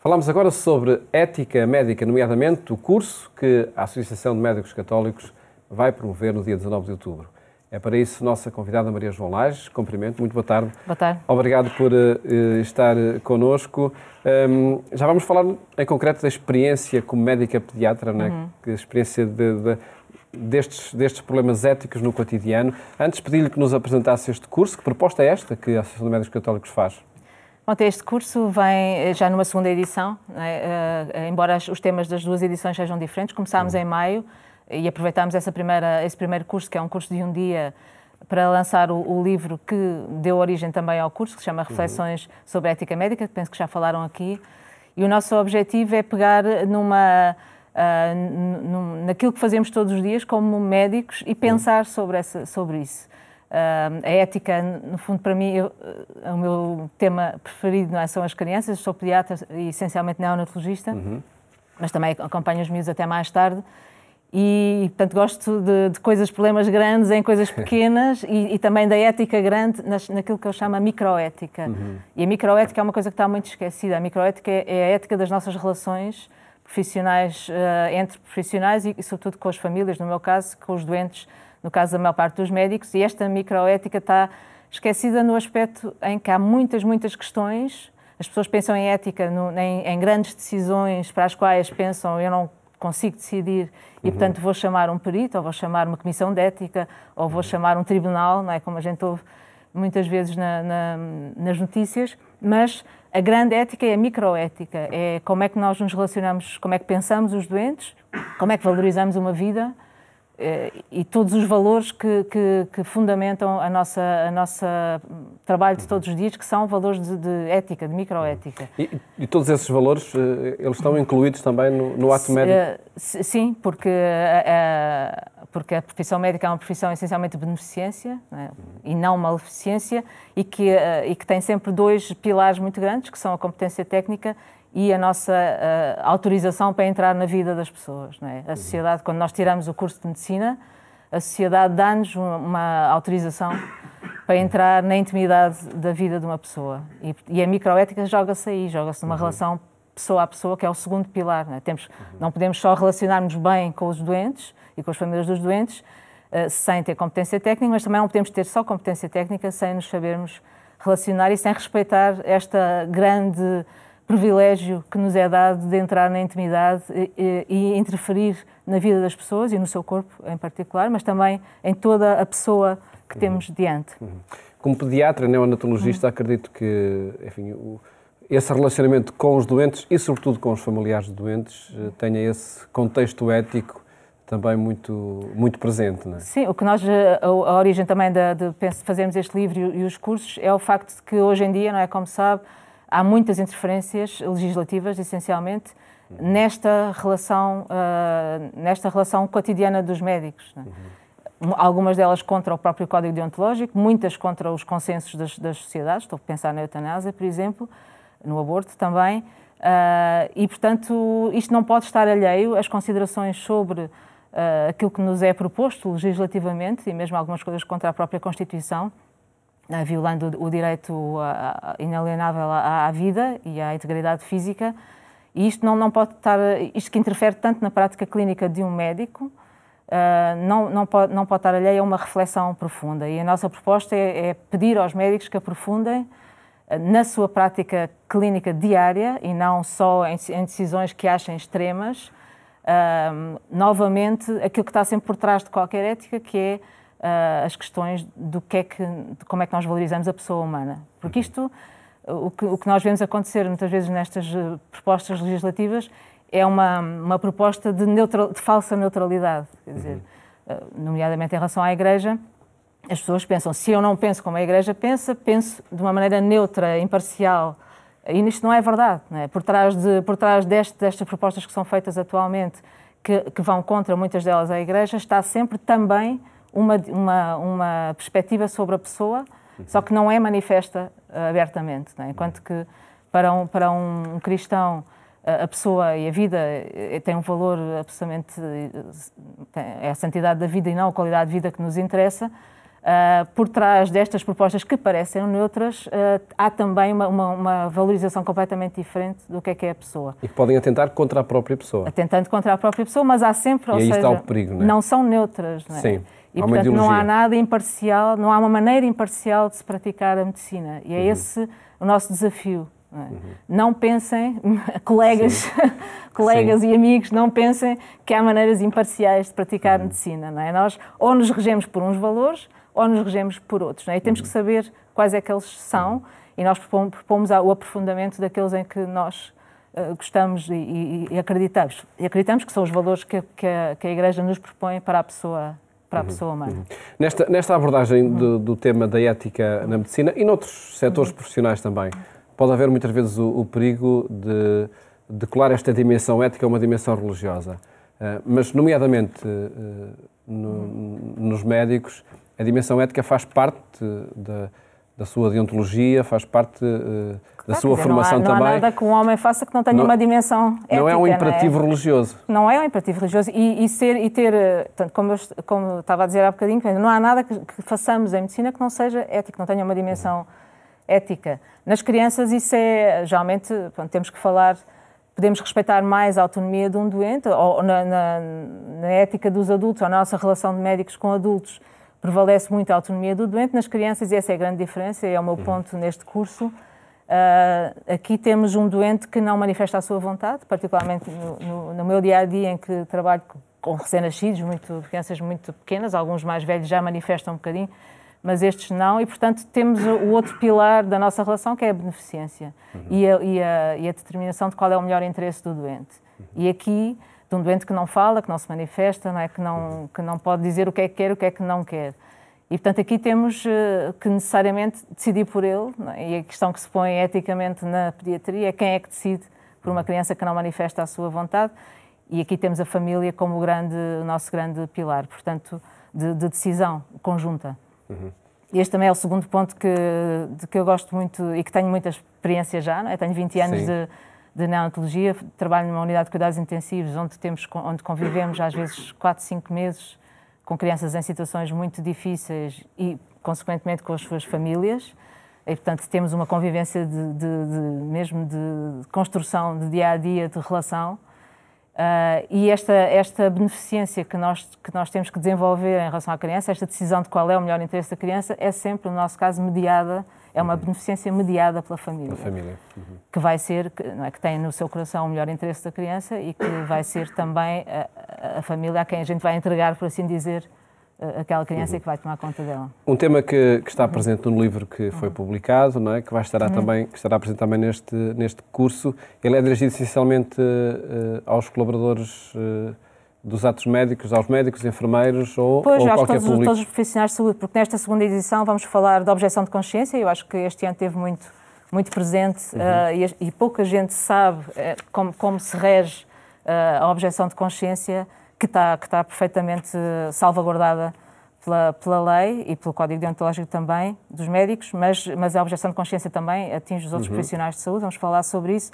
Falamos agora sobre ética médica, nomeadamente o curso que a Associação de Médicos Católicos vai promover no dia 19 de outubro. É para isso nossa convidada Maria João Lages. Cumprimento, muito boa tarde. Boa tarde. Obrigado por estar connosco. Já vamos falar em concreto da experiência como médica pediatra, né? Que experiência destes problemas éticos no cotidiano. Antes pedi-lhe que nos apresentasse este curso. Que proposta é esta que a Associação de Médicos Católicos faz? Este curso vem já numa segunda edição, né? Embora os temas das duas edições sejam diferentes. Começámos em maio e aproveitámos esse primeiro curso, que é um curso de um dia, para lançar o livro que deu origem também ao curso, que se chama Reflexões sobre Ética Médica, que penso que já falaram aqui. E o nosso objetivo é pegar naquilo que fazemos todos os dias como médicos e pensar sobre isso. A ética, no fundo, para mim, o meu tema preferido são as crianças. Eu sou pediatra e essencialmente neonatologista, mas também acompanho os miúdos até mais tarde. E, portanto, gosto de problemas grandes em coisas pequenas e também da ética grande naquilo que eu chamo a microética. E a microética é uma coisa que está muito esquecida. A microética é a ética das nossas relações profissionais, entre profissionais e, sobretudo, com as famílias, no meu caso, com os doentes, no caso da maior parte dos médicos, e esta microética está esquecida no aspecto em que há muitas questões. As pessoas pensam em ética em grandes decisões para as quais pensam eu não consigo decidir e, portanto, vou chamar um perito, ou vou chamar uma comissão de ética, ou vou chamar um tribunal, não é? Como a gente ouve muitas vezes nas notícias, mas a grande ética é a microética, é como é que nós nos relacionamos, como é que pensamos os doentes, como é que valorizamos uma vida, e todos os valores que fundamentam a nossa trabalho de todos os dias, que são valores de ética, de microética. E todos esses valores, eles estão incluídos também no ato médico? Sim, porque a profissão médica é uma profissão essencialmente de beneficência, né, e não maleficência, e que tem sempre dois pilares muito grandes, que são a competência técnica e a nossa autorização para entrar na vida das pessoas. Não é? A sociedade, quando nós tiramos o curso de medicina, a sociedade dá-nos uma autorização para entrar na intimidade da vida de uma pessoa. E a microética joga-se aí, joga-se numa relação pessoa a pessoa, que é o segundo pilar. Não é? Não podemos só relacionar-nos bem com os doentes e com as famílias dos doentes sem ter competência técnica, mas também não podemos ter só competência técnica sem nos sabermos relacionar e sem respeitar esta grande privilégio que nos é dado de entrar na intimidade e interferir na vida das pessoas e no seu corpo em particular, mas também em toda a pessoa que temos diante. Como pediatra, neonatologista, acredito que, enfim, esse relacionamento com os doentes e, sobretudo, com os familiares de doentes tenha esse contexto ético também muito presente, não é? Sim, a origem também de fazermos este livro e os cursos é o facto de que hoje em dia, não é, como sabe, há muitas interferências legislativas, essencialmente, nesta relação cotidiana dos médicos. Não é? Algumas delas contra o próprio Código Deontológico, muitas contra os consensos das sociedades. Estou a pensar na eutanásia, por exemplo, no aborto também. E, portanto, isto não pode estar alheio às considerações sobre aquilo que nos é proposto legislativamente e mesmo algumas coisas contra a própria Constituição, violando o direito inalienável à vida e à integridade física. E isto não pode estar, isto que interfere tanto na prática clínica de um médico, não pode estar alheio a uma reflexão profunda. E a nossa proposta é pedir aos médicos que aprofundem na sua prática clínica diária e não só em decisões que achem extremas, novamente aquilo que está sempre por trás de qualquer ética, que é as questões de como é que nós valorizamos a pessoa humana. Porque isto, o que nós vemos acontecer muitas vezes nestas propostas legislativas é uma proposta de falsa neutralidade. Quer dizer, nomeadamente em relação à Igreja, as pessoas pensam, se eu não penso como a Igreja penso de uma maneira neutra, imparcial. E isto não é verdade. Não é? Por trás destas propostas que são feitas atualmente, que vão contra muitas delas a Igreja, está sempre também uma perspectiva sobre a pessoa, só que não é manifesta abertamente. Não é? Enquanto que para um cristão a pessoa e a vida tem um valor absolutamente... É a santidade da vida e não a qualidade de vida que nos interessa. por trás destas propostas que parecem neutras, há também uma valorização completamente diferente do que é a pessoa. E que podem atentar contra a própria pessoa. Atentando contra a própria pessoa, mas há sempre, ou seja, está o perigo, não é? Não são neutras, não é? Sim. E, portanto, não há nada imparcial, não há uma maneira imparcial de se praticar a medicina. E é esse o nosso desafio. Não é? Não pensem, colegas e amigos, não pensem que há maneiras imparciais de praticar medicina. Não é? Nós ou nos regemos por uns valores ou nos regemos por outros. Não é? E temos que saber quais é que eles são e nós propomos o aprofundamento daqueles em que nós gostamos e acreditamos. E acreditamos que são os valores que a Igreja nos propõe para a pessoa humana. Nesta abordagem do tema da ética na medicina e noutros setores profissionais também, pode haver muitas vezes o perigo de colar esta dimensão ética a uma dimensão religiosa. Mas, nomeadamente, nos médicos, a dimensão ética faz parte da sua deontologia, faz parte da sua formação também. Não há nada que um homem faça que não tenha uma dimensão ética. Não é um imperativo religioso. Não é um imperativo religioso. E ter, tanto como eu estava a dizer há bocadinho, não há nada que façamos em medicina que não seja ético, que não tenha uma dimensão ética. Nas crianças isso é, geralmente, temos que falar, podemos respeitar mais a autonomia de um doente, ou na ética dos adultos, ou na nossa relação de médicos com adultos, prevalece muito a autonomia do doente. Nas crianças, e essa é a grande diferença, é o meu ponto neste curso. Aqui temos um doente que não manifesta a sua vontade, particularmente no meu dia-a-dia, em que trabalho com recém-nascidos, crianças muito pequenas, alguns mais velhos já manifestam um bocadinho, mas estes não, e portanto temos o outro pilar da nossa relação, que é a beneficência e a determinação de qual é o melhor interesse do doente. E aqui, de um doente que não fala, que não se manifesta, não é? que não pode dizer o que é que quer, o que é que não quer. E portanto aqui temos que necessariamente decidir por ele, não é? E a questão que se põe eticamente na pediatria é quem é que decide por uma criança que não manifesta a sua vontade, e aqui temos a família como o nosso grande pilar, portanto, de decisão conjunta. Este também é o segundo ponto de que eu gosto muito e que tenho muita experiência já, não é? Tenho 20 anos de neonatologia, trabalho numa unidade de cuidados intensivos onde convivemos às vezes 4, 5 meses com crianças em situações muito difíceis e, consequentemente, com as suas famílias. E, portanto, temos uma convivência mesmo de construção de dia-a-dia, de relação. E esta beneficência que nós temos que desenvolver em relação à criança, esta decisão de qual é o melhor interesse da criança, é sempre, no nosso caso, mediada, é uma beneficência mediada pela família. Que vai ser, não é, que tem no seu coração o melhor interesse da criança e que vai ser também a família a quem a gente vai entregar, por assim dizer, aquela criança que vai tomar conta dela. Um tema que está presente no livro que foi publicado, não é? Que estará presente também neste curso, ele é dirigido essencialmente aos colaboradores dos atos médicos, aos médicos, enfermeiros ou qualquer público? Todos os profissionais de saúde, porque nesta segunda edição vamos falar da objeção de consciência, eu acho que este ano teve muito presente e pouca gente sabe como se rege a objeção de consciência, que está perfeitamente salvaguardada pela lei e pelo Código Deontológico também dos médicos, mas a objeção de consciência também atinge os outros profissionais de saúde. Vamos falar sobre isso.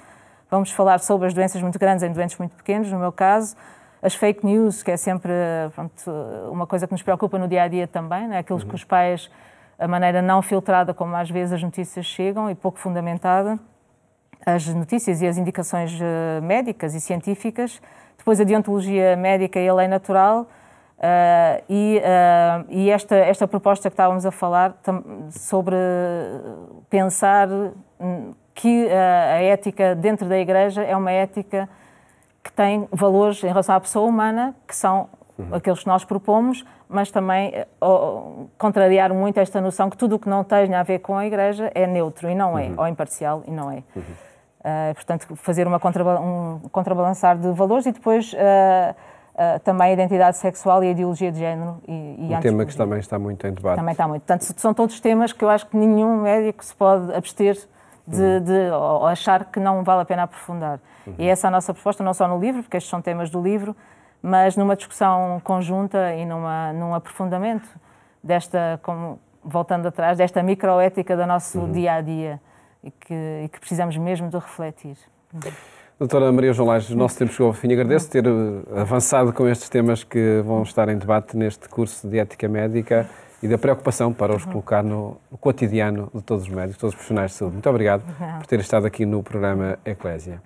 Vamos falar sobre as doenças muito grandes em doentes muito pequenos, no meu caso. As fake news, que é sempre uma coisa que nos preocupa no dia-a-dia também, né? Aqueles que os pais, a maneira não filtrada como às vezes as notícias chegam e pouco fundamentada, as notícias e as indicações médicas e científicas. Depois a deontologia médica e a lei natural e esta proposta que estávamos a falar sobre pensar que a ética dentro da Igreja é uma ética que tem valores em relação à pessoa humana, que são aqueles que nós propomos, mas também contrariar muito esta noção que tudo o que não tenha a ver com a Igreja é neutro e não é, ou imparcial e não é. Portanto, fazer um contrabalançar de valores e depois também a identidade sexual e a ideologia de género. Um tema que também está muito em debate. Também está muito. Portanto, são todos temas que eu acho que nenhum médico se pode abster de achar que não vale a pena aprofundar. E essa é a nossa proposta, não só no livro, porque estes são temas do livro, mas numa discussão conjunta e num aprofundamento voltando atrás, desta microética do nosso dia-a-dia. E que precisamos mesmo de refletir. Doutora Maria João Lages, o nosso tempo chegou ao fim. Agradeço ter avançado com estes temas que vão estar em debate neste curso de Ética Médica e da preocupação para os colocar no cotidiano de todos os médicos, todos os profissionais de saúde. Muito obrigado por ter estado aqui no programa Eclésia.